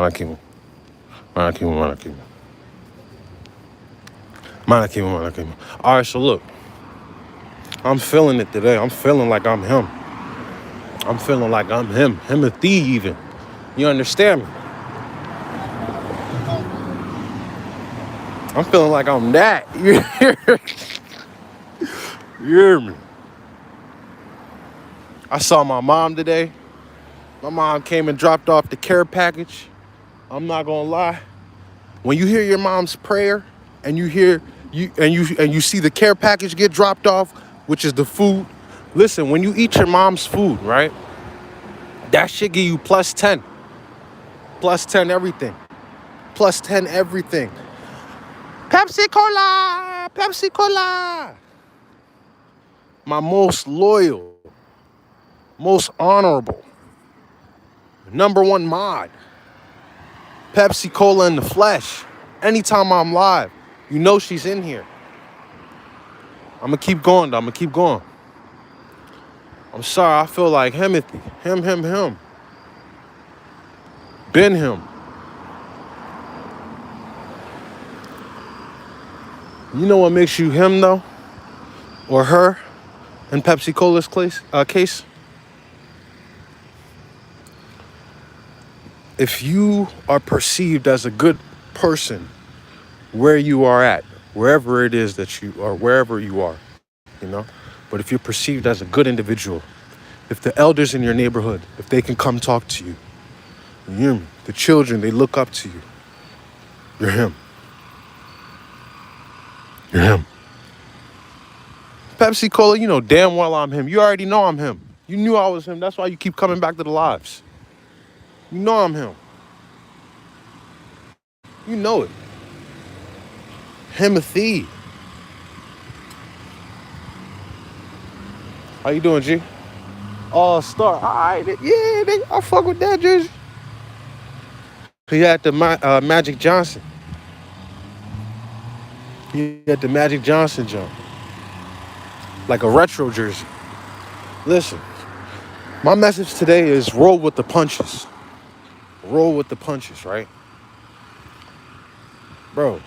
Malakimu. Malakimu, Malakimu. Malakimu, Malakimu. All right, so look, I'm feeling it today. I'm feeling like I'm him. I'm feeling like I'm him. Himothy even. You understand me? I'm feeling like I'm that. You hear me? I saw my mom today. My mom came and dropped off the care package. I'm not gonna lie. When you hear your mom's prayer and you see the care package get dropped off, which is the food. Listen, when you eat your mom's food, right? That shit give you plus 10. Plus 10 everything. Plus 10 everything. Pepsi Cola! Pepsi Cola! My most loyal, most honorable, number one mod. Pepsi Cola in the flesh. Anytime I'm live, you know she's in here. I'm gonna keep going, though. I'm gonna keep going. I'm sorry, I feel like Himothy. Him. Been him. You know what makes you him, though? Or her in Pepsi Cola's case? If you are perceived as a good person where you are at, wherever it is that you are, wherever you are, you know? But if you're perceived as a good individual, if the elders in your neighborhood, if they can come talk to you, you hear me? The children, they look up to you. You're him. You're him. Pepsi Cola, you know damn well I'm him. You already know I'm him. You knew I was him. That's why you keep coming back to the lives. You know I'm him. You know it. Himothy. How you doing, G? Oh, Star. All right. Yeah, I fuck with that, jersey. He had the Magic Johnson. He had the Magic Johnson jump. Like a retro jersey. Listen, my message today is roll with the punches. Roll with the punches, right? Bro,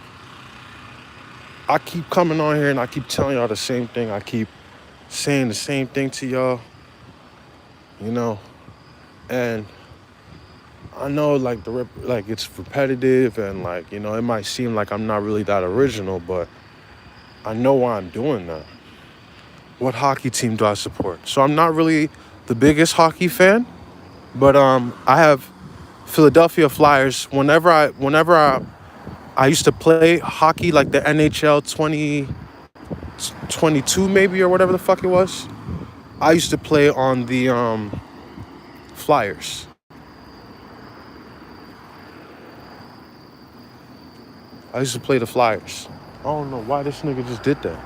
I keep coming on here and I keep telling y'all the same thing. I keep saying the same thing to y'all, you know, and I know like it's repetitive and like, you know, it might seem like I'm not really that original, but I know why I'm doing that. What hockey team do I support? So I'm not really the biggest hockey fan, but I have Philadelphia Flyers. Whenever I used to play hockey, like the NHL 2022 maybe or whatever the fuck it was. I used to play on the Flyers. I used to play the Flyers. I don't know why this nigga just did that.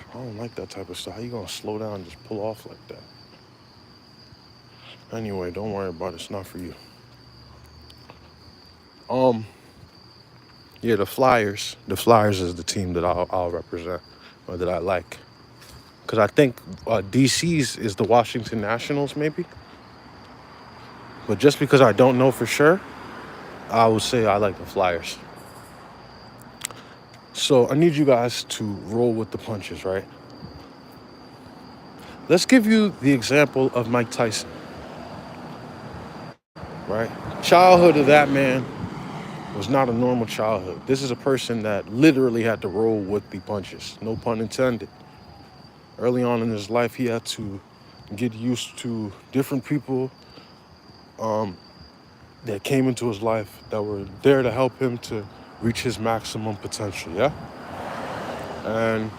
I don't like that type of stuff. How you gonna slow down and just pull off like that? Anyway, don't worry about it. It's not for you. Yeah, the Flyers. The Flyers is the team that I'll represent or that I like. Because I think DC's is the Washington Nationals, maybe. But just because I don't know for sure, I would say I like the Flyers. So I need you guys to roll with the punches, right? Let's give you the example of Mike Tyson, right? Childhood of that man was not a normal childhood. This is a person that literally had to roll with the punches, no pun intended. Early on in his life, he had to get used to different people that came into his life that were there to help him to reach his maximum potential, yeah? And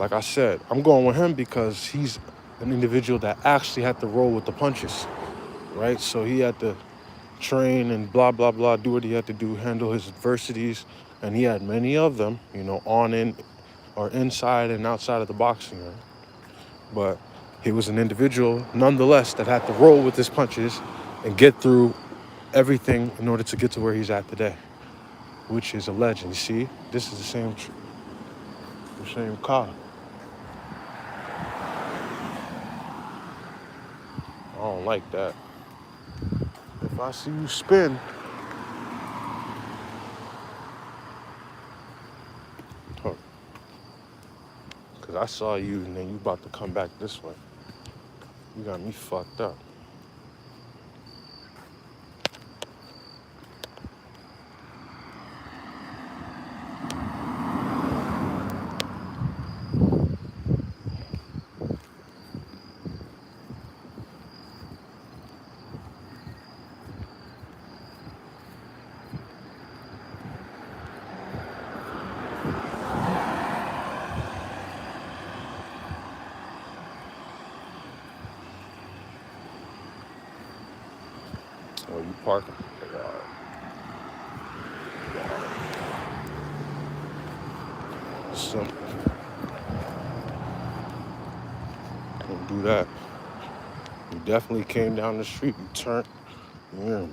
like I said, I'm going with him because he's an individual that actually had to roll with the punches, right? So he had to train and blah, blah, blah, do what he had to do, handle his adversities. And he had many of them, you know, on in or inside and outside of the boxing ring. But he was an individual, nonetheless, that had to roll with his punches and get through everything in order to get to where he's at today, which is a legend. You see, this is the same car. don't like that. If I see you spin, because I saw you and then you about to come back this way. You got me fucked up. Oh, you parking? So, don't do that. You definitely came down the street. You turned. You hear me?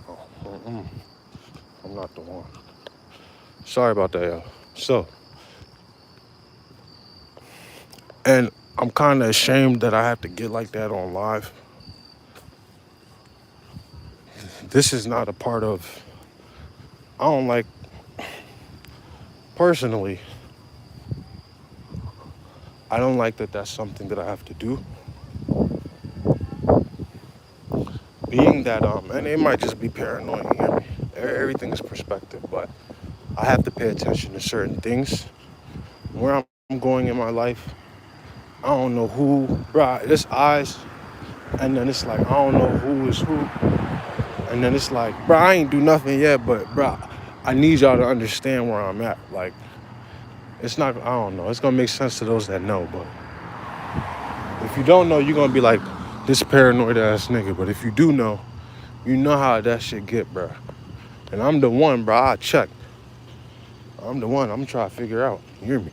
Oh, I'm not the one. Sorry about that, y'all. So, and I'm kind of ashamed that I have to get like that on live. This is not a part of. I don't like. Personally, I don't like that that's something that I have to do. Being that, and it might just be paranoid, you hear me? Everything is perspective, but I have to pay attention to certain things. Where I'm going in my life, I don't know who, bro, it's eyes, and then it's like, I don't know who is who. And then it's like, bro, I ain't do nothing yet, but bro, I need y'all to understand where I'm at. Like, it's not, I don't know, it's gonna make sense to those that know, but if you don't know, you're gonna be like, this paranoid ass nigga. But if you do know, you know how that shit get, bro. And I'm the one, bro, I check. I'm the one, I'm trying to figure out, you hear me?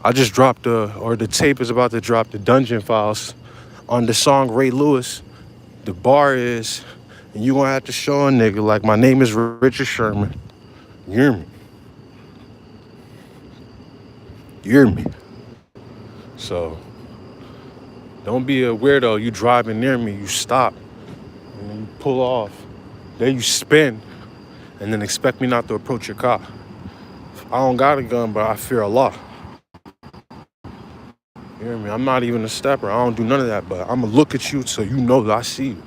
I just dropped the tape is about to drop the Dungeon Files on the song Ray Lewis. The bar is, and you gonna have to show a nigga like my name is Richard Sherman. You hear me? You hear me? So don't be a weirdo. You driving near me, you stop, and then you pull off. Then you spin, and then expect me not to approach your car. I don't got a gun, but I fear Allah. You hear me? I'm not even a stepper. I don't do none of that, but I'm gonna look at you so you know that I see you.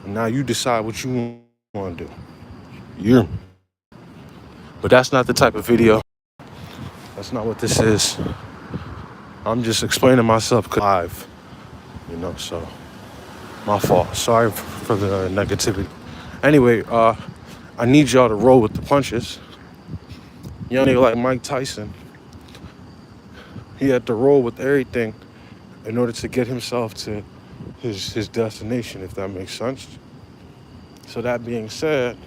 And now you decide what you want to do. You hear me? But that's not the type of video. That's not what this is. I'm just explaining myself live, you know, so my fault. Sorry for the negativity. Anyway, I need y'all to roll with the punches. Young nigga like Mike Tyson, he had to roll with everything in order to get himself to his destination, if that makes sense. So that being said,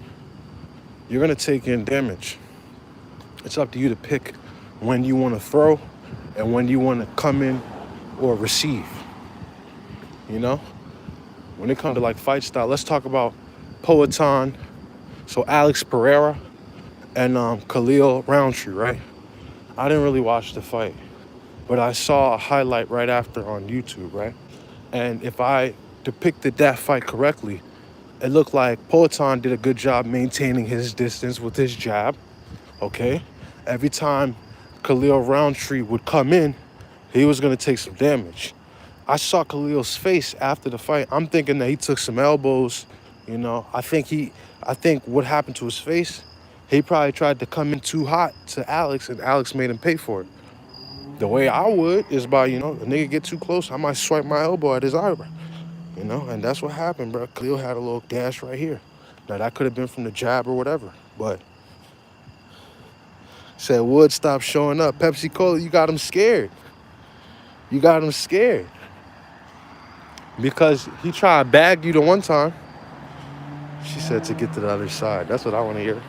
you're gonna take in damage. It's up to you to pick when you want to throw and when you want to come in or receive. You know, when it comes to like fight style, let's talk about Poatan. So Alex Pereira and Khalil Roundtree, right? I didn't really watch the fight, but I saw a highlight right after on YouTube, right? And if I depicted that fight correctly, it looked like Poatan did a good job maintaining his distance with his jab, okay? Every time Khalil Roundtree would come in, he was gonna take some damage. I saw Khalil's face after the fight. I'm thinking that he took some elbows, you know. I think what happened to his face, he probably tried to come in too hot to Alex and Alex made him pay for it. The way I would is by, you know, a nigga get too close, I might swipe my elbow at his eyebrow, you know, and that's what happened, bro. Khalil had a little gash right here. Now that could have been from the jab or whatever, but said Wood stop showing up. Pepsi Cola, you got him scared. You got him scared. Because he tried to bag you the one time. She said to get to the other side. That's what I want to hear.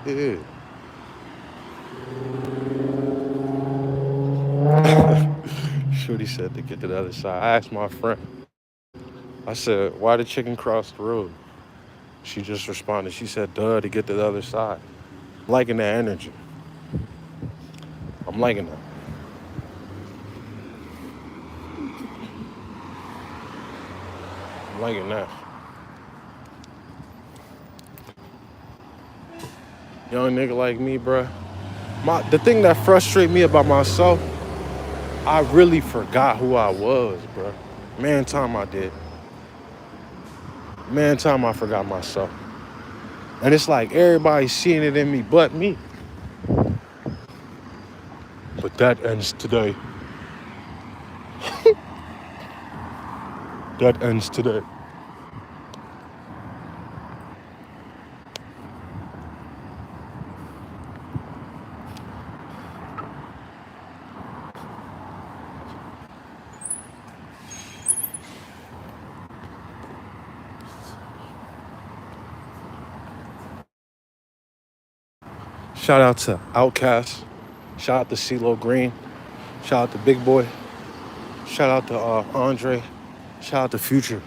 Yeah. Shorty said to get to the other side. I asked my friend. I said, why the chicken cross the road? She just responded. She said, duh, to get to the other side. I'm liking that energy. I'm liking that. liking that. Young nigga like me, bruh. The thing that frustrates me about myself, I really forgot who I was, bruh. Man, time I did. Man, time I forgot myself. And it's like everybody's seeing it in me but me. But that ends today. That ends today. Shout out to Outkast. Shout out to CeeLo Green. Shout out to Big Boy. Shout out to Andre. Shout out to Future.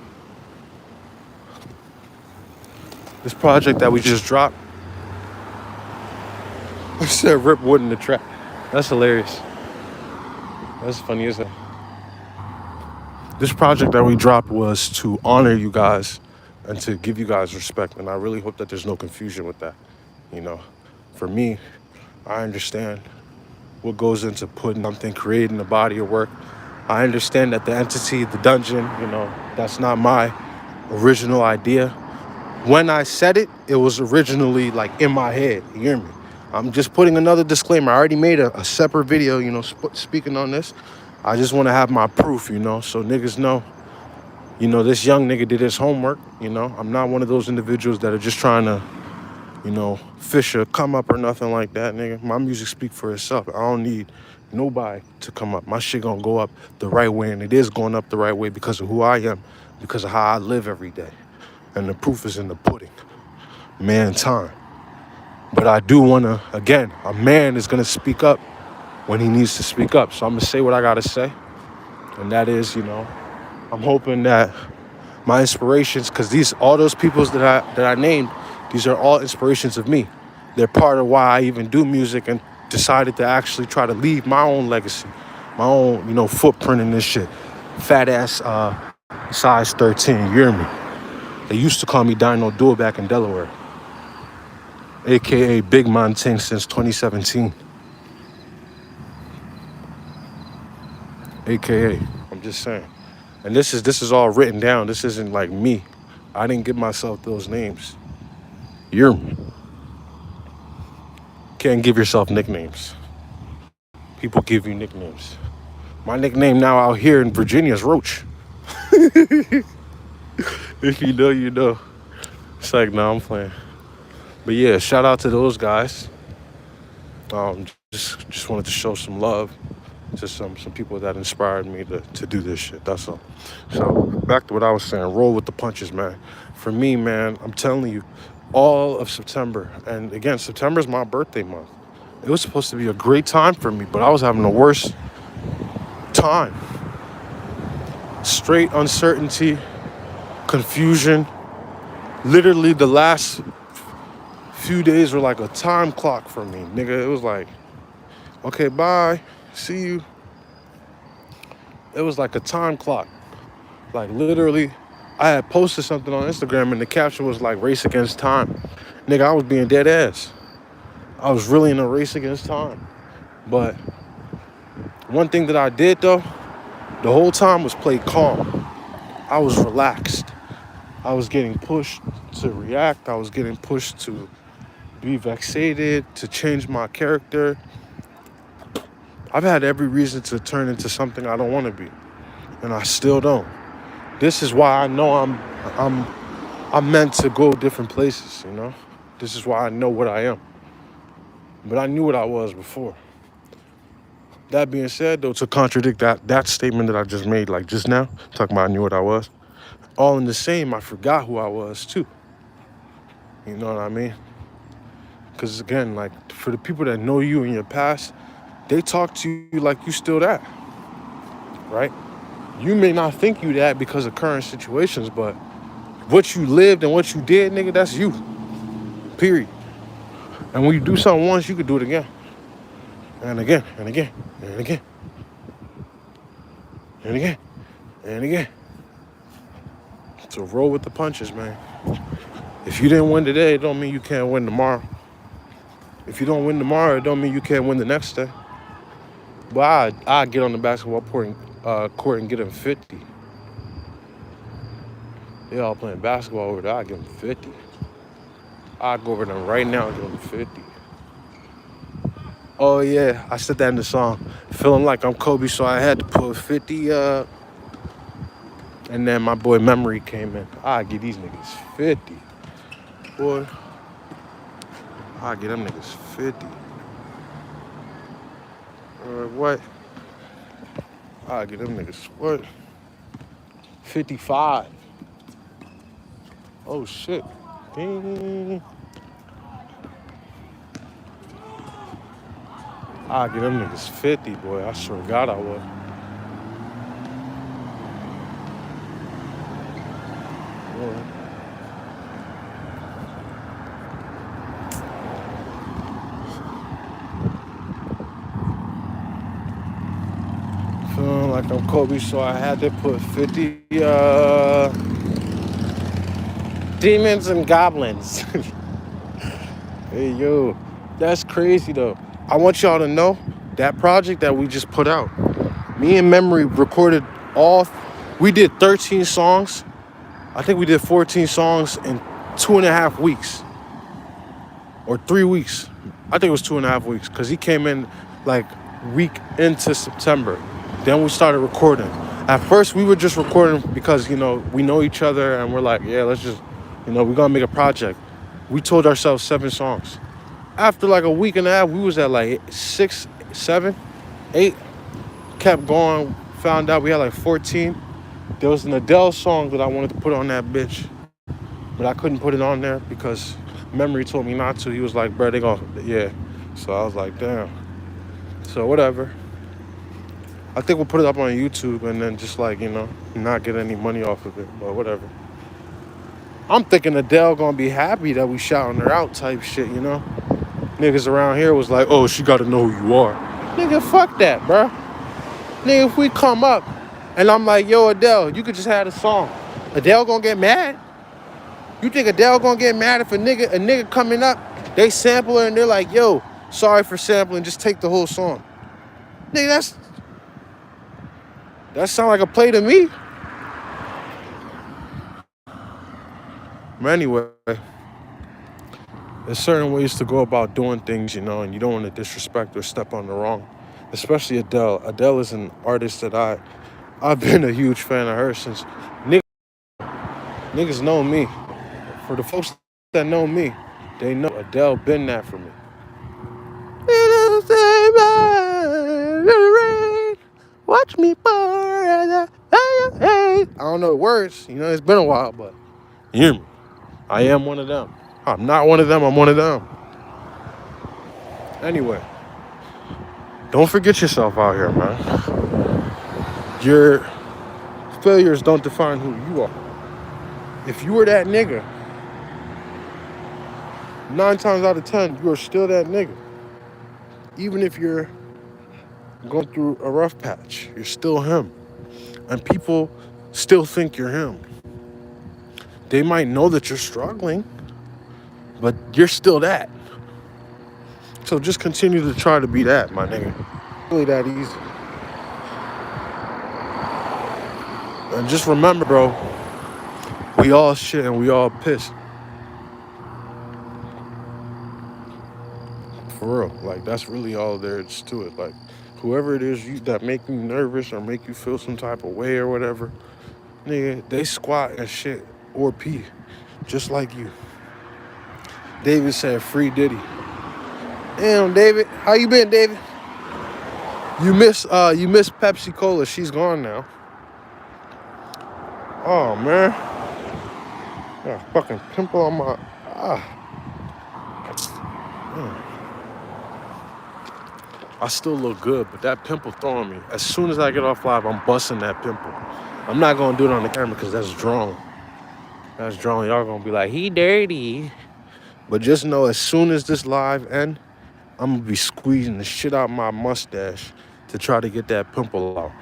This project that we just dropped, I said Rip Wood in the trap. That's hilarious. That's funny, isn't it? This project that we dropped was to honor you guys and to give you guys respect. And I really hope that there's no confusion with that. You know, for me, I understand what goes into putting something, creating a body of work. I understand that the entity, the dungeon, that's not my original idea. When I said it, it was originally like in my head. You hear me? I'm just putting another disclaimer. I already made a separate video, speaking on this. I just want to have my proof, so niggas know, this young nigga did his homework. I'm not one of those individuals that are just trying to, fish or come up or nothing like that, nigga. My music speak for itself. I don't need nobody to come up. My shit gonna go up the right way, and it is going up the right way because of who I am, because of how I live every day. And the proof is in the pudding. Man time. But I do wanna, again, a man is gonna speak up when he needs to speak up. So I'm gonna say what I gotta say. And that is, I'm hoping that my inspirations, because all those peoples that I named, these are all inspirations of me. They're part of why I even do music and decided to actually try to leave my own legacy, my own, footprint in this shit. Fat ass size 13, you hear me? They used to call me Dino Dua back in Delaware, AKA Big Man Ting since 2017. AKA, I'm just saying. And this is all written down. This isn't like me. I didn't give myself those names. You hear me? Can't give yourself nicknames. People give you nicknames. My nickname now out here in Virginia is Roach. If you know, you know. It's like, no, I'm playing. But yeah, shout out to those guys. Just wanted to show some love to some people that inspired me to do this shit. That's all. So back to what I was saying. Roll with the punches, man. For me, man, I'm telling you, all of September, and again, September is my birthday month. It was supposed to be a great time for me, but I was having the worst time. Straight uncertainty, confusion. Literally the last few days were like a time clock for me, nigga. It was like, okay, bye, see you. It was like a time clock. Like literally, I had posted something on Instagram and the caption was like race against time. Nigga, I was being dead ass. I was really in a race against time. But one thing that I did though, the whole time was play calm. I was relaxed. I was getting pushed to react. I was getting pushed to be vexated, to change my character. I've had every reason to turn into something I don't want to be, and I still don't. This is why I know I'm meant to go different places, This is why I know what I am. But I knew what I was before. That being said, though, to contradict that statement that I just made, like just now, talking about I knew what I was, all in the same, I forgot who I was too. You know what I mean? Because again, like for the people that know you in your past, they talk to you like you still that, right? You may not think you that because of current situations, but what you lived and what you did, nigga, that's you. Period. And when you do something once, you could do it again. And again, and again, and again. And again, and again. So roll with the punches, man. If you didn't win today, it don't mean you can't win tomorrow. If you don't win tomorrow, it don't mean you can't win the next day. But I get on the basketball court and get them 50. They all playing basketball over there. I give them 50. I go over them right now and give them 50. Oh yeah, I said that in the song. Feeling like I'm Kobe, so I had to put 50 up. And then my boy Memory came in. I give these niggas 50. Boy, I give them niggas 50. What? I give them niggas what? 55. Oh shit. Ding. I give them niggas 50, boy. I swear to God I would. Boy. Feeling like I'm Kobe, so I had to put 50 demons and goblins. Hey yo, that's crazy though. I want y'all to know that project that we just put out. Me and Memory recorded we did 13 songs. I think we did 14 songs in 2.5 weeks. Or 3 weeks. I think it was 2.5 weeks because he came in like week into September. Then we started recording. At first we were just recording because, we know each other and we're like, yeah, let's just, we're gonna make a project. We told ourselves 7 songs. After like a week and a half, we was at like 6, 7, 8. Kept going, found out we had like 14. There was an Adele song that I wanted to put on that bitch, but I couldn't put it on there because Memory told me not to. He was like, bro, they gonna, yeah. So I was like, damn. So whatever. I think we'll put it up on YouTube and then just like, not get any money off of it, but whatever. I'm thinking Adele gonna be happy that we shouting her out type shit, Niggas around here was like, oh, she gotta know who you are. Nigga, fuck that, bruh. Nigga, if we come up and I'm like, yo, Adele, you could just have a song. Adele gonna get mad? You think Adele gonna get mad if a nigga coming up, they sample her and they're like, yo, sorry for sampling, just take the whole song. Nigga, that sound like a play to me. But anyway, there's certain ways to go about doing things, and you don't want to disrespect or step on the wrong. Especially Adele. Adele is an artist that I've been a huge fan of her since niggas know me. For the folks that know me, they know Adele been that for me. Watch me pour. I don't know the words, it's been a while, but you hear me? I am one of them. I'm not one of them, I'm one of them. Anyway, don't forget yourself out here, man. Your failures don't define who you are. If you were that nigga, 9 times out of 10, you are still that nigga. Even if you're going through a rough patch, you're still him. And people still think you're him. They might know that you're struggling, but you're still that. So just continue to try to be that, my nigga. Really that easy. And just remember, bro, we all shit and we all piss. For real. Like, that's really all there is to it. Like, whoever it is that make you nervous or make you feel some type of way or whatever, nigga, they squat and shit or pee just like you. David said, free Diddy. Damn, David. How you been, David? You miss Pepsi Cola. She's gone now. Oh, man. Got a fucking pimple on my... I still look good, but that pimple throwing me. As soon as I get off live, I'm busting that pimple. I'm not going to do it on the camera because that's drawn. That's drawn. Y'all going to be like, he dirty. But just know, as soon as this live ends, I'm going to be squeezing the shit out of my mustache to try to get that pimple out.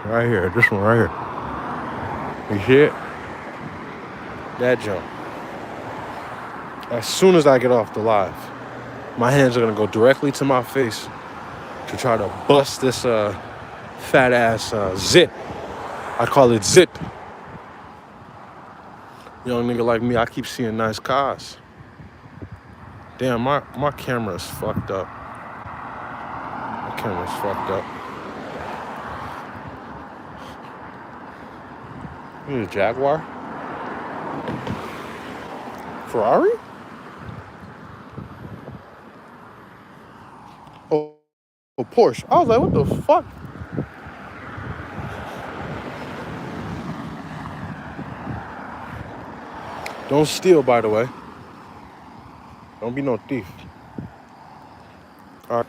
Right here. This one right here. You hear it? That jump. As soon as I get off the live, my hands are gonna go directly to my face to try to bust this fat ass zit. I call it zit. Young nigga like me, I keep seeing nice cars. Damn, my camera's fucked up. My camera's fucked up. This is a Jaguar? Ferrari? Oh, Porsche. I was like, what the fuck? Don't steal, by the way. Don't be no thief. All right.